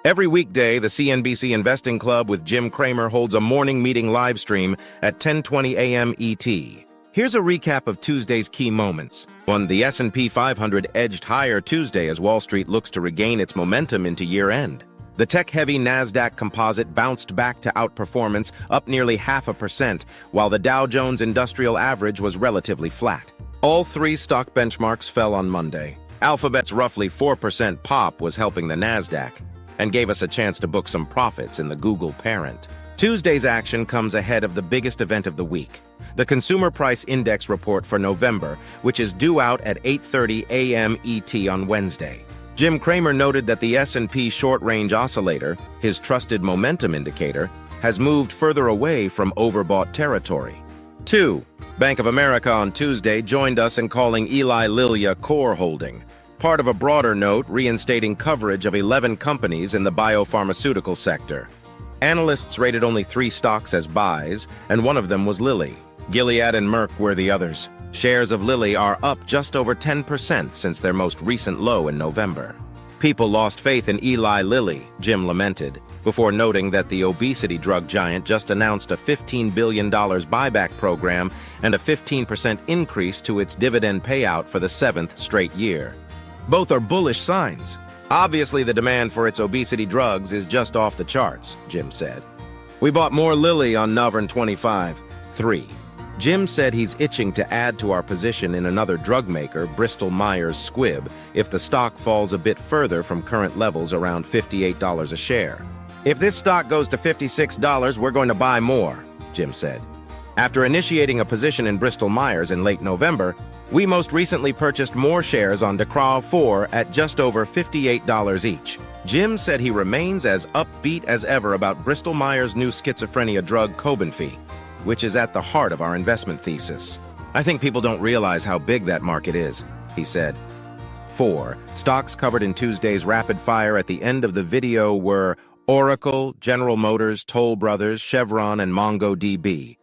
Every weekday, the CNBC Investing Club with Jim Cramer holds a morning meeting live stream at 10:20 a.m. ET. Here's a recap of Tuesday's key moments. 1. The S&P 500 edged higher Tuesday as Wall Street looks to regain its momentum into year-end. The tech-heavy NASDAQ composite bounced back to outperformance, up nearly 0.5%, while the Dow Jones Industrial Average was relatively flat. All three stock benchmarks fell on Monday. Alphabet's roughly 4% pop was helping the NASDAQ, and gave us a chance to book some profits in the Google parent. Tuesday's action comes ahead of the biggest event of the week, the Consumer Price Index report for November, which is due out at 8:30 a.m. ET on Wednesday. Jim Cramer noted that the S&P short-range oscillator, his trusted momentum indicator, has moved further away from overbought territory. 2. Bank of America on Tuesday joined us in calling Eli Lilly a core holding, part of a broader note reinstating coverage of 11 companies in the biopharmaceutical sector. Analysts rated only 3 stocks as buys, and one of them was Lilly. Gilead and Merck were the others. Shares of Lilly are up just over 10% since their most recent low in November. People lost faith in Eli Lilly, Jim lamented, before noting that the obesity drug giant just announced a $15 billion buyback program and a 15% increase to its dividend payout for the 7th straight year. Both are bullish signs. Obviously, the demand for its obesity drugs is just off the charts, Jim said. We bought more Lilly on November 25. 3. Jim said he's itching to add to our position in another drug maker, Bristol Myers Squibb, if the stock falls a bit further from current levels around $58 a share. If this stock goes to $56, we're going to buy more, Jim said. After initiating a position in Bristol Myers in late November, we most recently purchased more shares on Decraw 4 at just over $58 each. Jim said he remains as upbeat as ever about Bristol Myers' new schizophrenia drug Cobenfy, which is at the heart of our investment thesis. I think people don't realize how big that market is, he said. 4. Stocks covered in Tuesday's rapid fire at the end of the video were Oracle, General Motors, Toll Brothers, Chevron, and MongoDB.